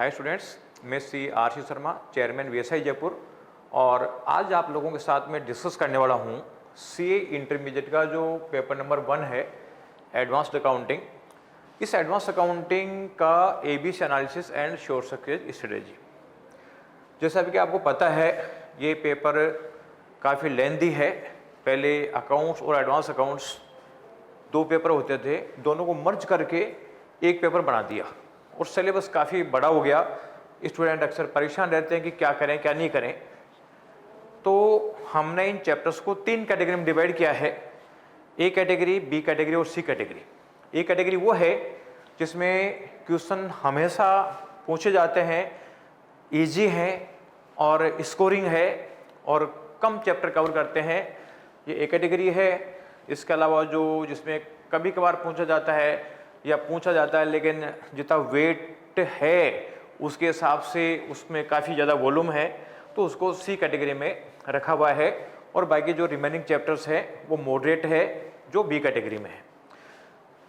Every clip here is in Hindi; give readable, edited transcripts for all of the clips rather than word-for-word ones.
हाय स्टूडेंट्स, मैं C R Sharma, chairman VSI Jaipur. और आज आप लोगों के साथ में डिस्कस करने वाला हूँ सीए इंटरमीडिएट का जो पेपर नंबर 1 है, एडवांस्ड अकाउंटिंग। इस एडवांस्ड अकाउंटिंग का ABC analysis and short circuit strategy. जैसा कि आपको पता है, ये पेपर काफ़ी लेंदी है। पहले अकाउंट्स और एडवांस अकाउंट्स 2 पेपर होते थे, दोनों को मर्ज करके एक पेपर बना दिया और सिलेबस काफ़ी बड़ा हो गया। स्टूडेंट अक्सर परेशान रहते हैं कि क्या करें क्या नहीं करें। तो हमने इन चैप्टर्स को 3 कैटेगरी में डिवाइड किया है, ए कैटेगरी, बी कैटेगरी और सी कैटेगरी। ए कैटेगरी वो है जिसमें क्वेश्चन हमेशा पूछे जाते हैं, इजी हैं और स्कोरिंग है और कम चैप्टर कवर करते हैं, ये ए कैटेगरी है। इसके अलावा जो जिसमें कभी कभार पूछा जाता है या पूछा जाता है लेकिन जितना वेट है उसके हिसाब से उसमें काफ़ी ज़्यादा वॉल्यूम है, तो उसको सी कैटेगरी में रखा हुआ है। और बाकी जो रिमेनिंग चैप्टर्स है वो मॉडरेट है, जो बी कैटेगरी में है।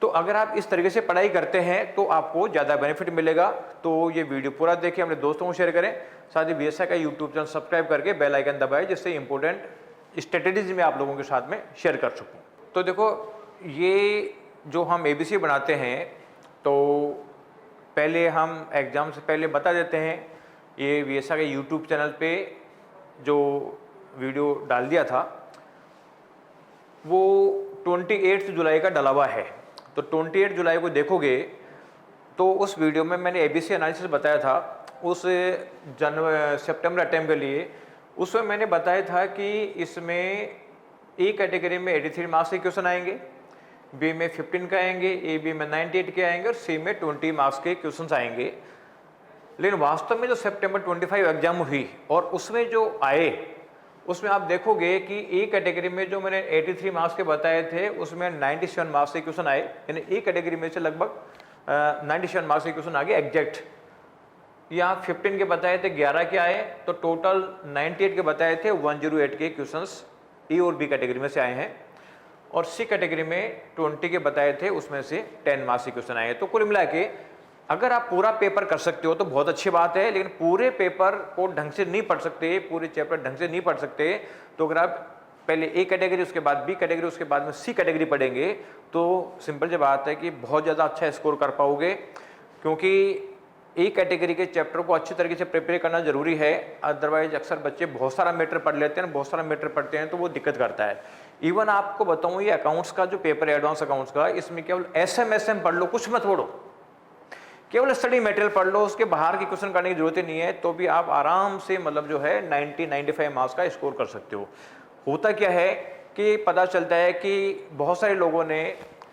तो अगर आप इस तरीके से पढ़ाई करते हैं तो आपको ज़्यादा बेनिफिट मिलेगा। तो ये वीडियो पूरा देखें, अपने दोस्तों को शेयर करें, साथ ही वीएसआई का यूट्यूब चैनल सब्सक्राइब करके बेल आइकन दबाएं, जिससे इंपॉर्टेंट स्ट्रेटेजीज में आप लोगों के साथ में शेयर कर सकूँ। तो देखो, ये जो हम एबीसी बनाते हैं, तो पहले हम एग्ज़ाम से पहले बता देते हैं, ये वीएसआई के यूट्यूब चैनल पे जो वीडियो डाल दिया था वो 28 जुलाई का डला हुआ है। तो 28 जुलाई को देखोगे तो उस वीडियो में मैंने एबीसी एनालिसिस बताया था उस सितंबर अटेम्प्ट के लिए। उसमें मैंने बताया था कि इसमें ए कैटेगरी में 83 मार्क्स के क्वेश्चन आएंगे, बी में 15 के आएंगे, ए बी में 98 के आएंगे और सी में 20 मार्क्स के क्वेश्चन आएंगे। लेकिन वास्तव में जो सितंबर 25 एग्जाम हुई और उसमें जो आए, उसमें आप देखोगे कि ए कैटेगरी में जो मैंने 83 मार्क्स के बताए थे उसमें 97 मार्क्स के क्वेश्चन आए, यानी ए कैटेगरी में से लगभग 97 मार्क्स के क्वेश्चन आ गए एग्जैक्ट। यहाँ 15 के बताए थे 11 के आए, तो टोटल 98 के बताए थे 108 के क्वेश्चंस ए और बी कैटेगरी में से आए हैं। और सी कैटेगरी में 20 के बताए थे, उसमें से 10 मार्क्स के क्वेश्चन आए। तो कुल मिला के अगर आप पूरा पेपर कर सकते हो तो बहुत अच्छी बात है, लेकिन पूरे पेपर को ढंग से नहीं पढ़ सकते, पूरे चैप्टर ढंग से नहीं पढ़ सकते, तो अगर आप पहले ए कैटेगरी, उसके बाद बी कैटेगरी, उसके बाद में सी कैटेगरी पढ़ेंगे तो सिंपल सी बात है कि बहुत ज़्यादा अच्छा स्कोर कर पाओगे। क्योंकि ए कैटेगरी के चैप्टर को अच्छी तरीके से प्रिपेयर करना जरूरी है। अदरवाइज अक्सर बच्चे बहुत सारा मैटर पढ़ लेते हैं, बहुत सारा मैटर पढ़ते हैं तो वो दिक्कत करता है। इवन आपको बताऊं, ये अकाउंट्स का जो पेपर है एडवांस अकाउंट्स का, इसमें केवल एसएम पढ़ लो, कुछ मत पढ़ो, केवल स्टडी मटेरियल पढ़ लो, उसके बाहर की क्वेश्चन करने की जरूरत ही नहीं है, तो भी आप आराम से मतलब जो है 90-95 मार्क्स का स्कोर कर सकते हो। होता क्या है कि पता चलता है कि बहुत सारे लोगों ने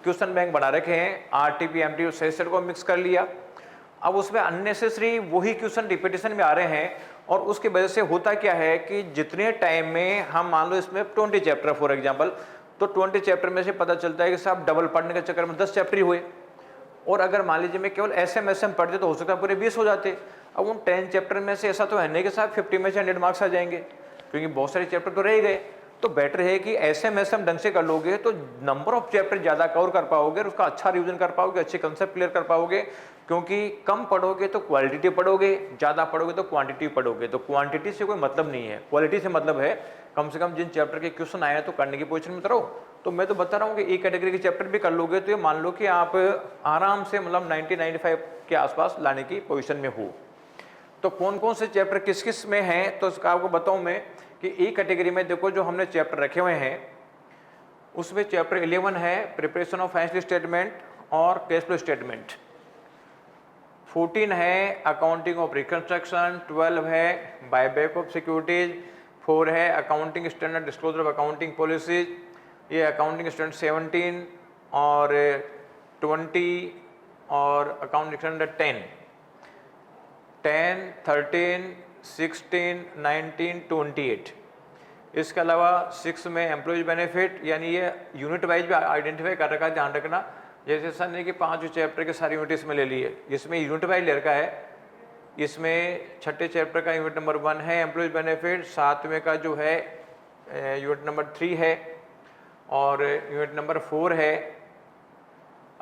क्वेश्चन बैंक बना रखे हैं, आरटीपी एमटीपी सेट को मिक्स कर लिया, अब उसमें अननेसेसरी वही क्वेश्चन रिपीटेशन में आ रहे हैं। और उसकी वजह से होता क्या है कि जितने टाइम में हम मान लो इसमें 20 चैप्टर फॉर एग्जांपल, तो 20 चैप्टर में से पता चलता है कि साहब डबल पढ़ने के चक्कर में 10 चैप्टर ही हुए। और अगर मान लीजिए मैं केवल एसएम पढ़ते तो हो सकता है पूरे 20 हो जाते। अब उन 10 चैप्टर में से ऐसा तो है नहीं कि साहब 50 में से 100 मार्क्स आ जाएंगे, क्योंकि बहुत सारे चैप्टर तो रह गए। तो बेटर है कि एसएम ढंग से कर लोगे तो नंबर ऑफ चैप्टर ज़्यादा कवर कर पाओगे और उसका अच्छा रिवीजन कर पाओगे, अच्छे कंसेप्ट क्लियर कर पाओगे। क्योंकि कम पढ़ोगे तो क्वालिटी पढ़ोगे, ज़्यादा पढ़ोगे तो क्वांटिटी पढ़ोगे। तो क्वांटिटी से कोई मतलब नहीं है, क्वालिटी से मतलब है कम से कम जिन चैप्टर के क्वेश्चन आए हैं तो करने की पोजीशन में रहो। तो मैं तो बता रहा हूँ कि ए कैटेगरी के चैप्टर भी कर लोगे तो ये मान लो कि आप आराम से मतलब 90-95 के आसपास लाने की पोजीशन में हो। तो कौन कौन से चैप्टर किस किस में हैं तो इसका आपको बताऊँ मैं कि ए कैटेगरी में देखो जो हमने चैप्टर रखे हुए हैं उसमें चैप्टर 11 है प्रिपरेशन ऑफ फाइनेंशियल स्टेटमेंट और कैश फ्लो स्टेटमेंट, 14 है अकाउंटिंग ऑफ रिकंस्ट्रक्शन, 12 है बायबैक ऑफ सिक्योरिटीज, 4 है accounting standard disclosure of accounting policies, ये अकाउंटिंग स्टैंडर्ड 17 और 20 और अकाउंटिंग स्टैंडर्ड 10, 13, 16, 19, 28। इसके अलावा 6 में एम्प्लॉयज बेनिफिट, यानी ये यूनिट वाइज भी आइडेंटिफाई कर रखा है, ध्यान रखना। जैसे सर ने कि 5 चैप्टर के सारे यूनिट इसमें ले लिए, इसमें यूनिट वाइज ले रखा है। इसमें छठे चैप्टर का यूनिट नंबर 1 है एम्प्लॉयज बेनिफिट, 7वें का जो है यूनिट नंबर 3 है और यूनिट नंबर 4 है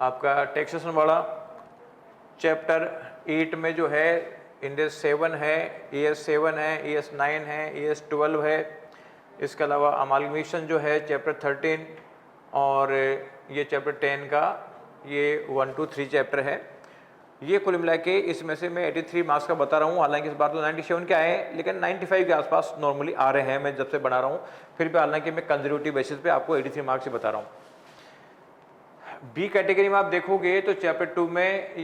आपका टैक्सेशन वाला। चैप्टर 8 में जो है इंडेस 7 है, ES7 है, ES9 है, ES12 है। इसके अलावा अमालगमेशन जो है चैप्टर 13 और ये चैप्टर 10 का ये 1 to 3 चैप्टर है। ये कुल मिला के इसमें से मैं 83 मार्क्स का बता रहा हूँ, हालांकि इस बार तो 97 के आए हैं, लेकिन 95 के आसपास नॉर्मली आ रहे हैं मैं जब से बना रहा हूँ। फिर भी हालांकि मैं कंजर्वेटिव बेसिस पे आपको 83 मार्क्स ही बता रहा हूँ। बी कैटेगरी में आप देखोगे तो चैप्टर 2 में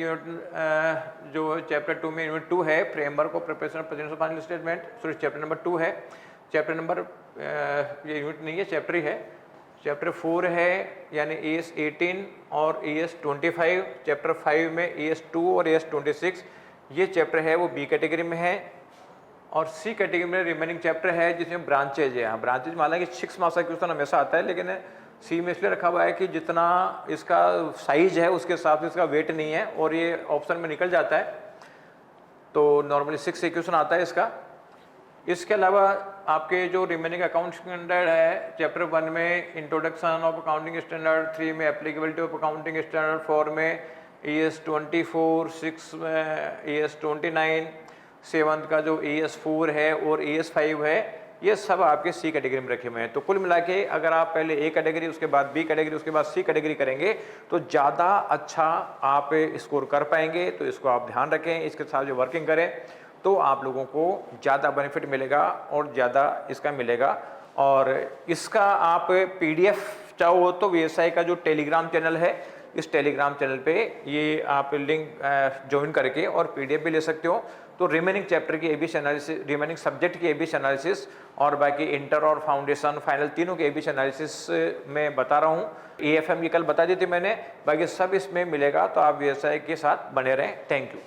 जो चैप्टर 2 में यूनिट 2 है, framework of preparation of present final statement, sorry chapter number 2 है। चैप्टर नंबर ये यूनिट नहीं है, चैप्टर ही है। चैप्टर 4 है यानी ES18 और ES25। चैप्टर 5 में ES2 और ES26 ये चैप्टर है वो बी कैटेगरी में है। और सी कैटेगरी में रिमेनिंग चैप्टर है जिसमें ब्रांचेज है। ब्रांचेज मान कि 6 मार्क्स का क्वेश्चन हमेशा आता है, लेकिन सी में इसलिए रखा हुआ है कि जितना इसका साइज है उसके हिसाब से इसका वेट नहीं है और ये ऑप्शन में निकल जाता है, तो नॉर्मली 6 क्वेश्चन आता है इसका। इसके अलावा आपके जो रिमेनिंग अकाउंट स्टैंडर्ड है, चैप्टर 1 में इंट्रोडक्शन ऑफ अकाउंटिंग स्टैंडर्ड, 3 में एप्लीकेबिलिटी ऑफ अकाउंटिंग स्टैंडर्ड, 4 में ES24, 6 में ES29, 7 का जो ES4 है और ES5 है, ये सब आपके सी कैटेगरी में रखे हुए हैं। तो कुल मिला के अगर आप पहले ए कैटेगरी, उसके बाद बी कैटेगरी, उसके बाद सी कैटेगरी करेंगे तो ज़्यादा अच्छा आप स्कोर कर पाएंगे। तो इसको आप ध्यान रखें, इसके साथ जो वर्किंग करें तो आप लोगों को ज़्यादा बेनिफिट मिलेगा और ज़्यादा इसका मिलेगा। और इसका आप PDF चाहो तो VSI का जो टेलीग्राम चैनल है, इस टेलीग्राम चैनल पे ये आप लिंक ज्वाइन करके और PDF भी ले सकते हो। तो रिमेनिंग चैप्टर की ABC एनालिसिस, रिमेनिंग सब्जेक्ट की ABC एनालिसिस और बाकी इंटर और फाउंडेशन फाइनल तीनों के ABC एनालिसिस में बता रहा हूँ। AFM की कल बता दी थी मैंने, बाकी सब इसमें मिलेगा। तो आप VSI के साथ बने रहें। Thank you.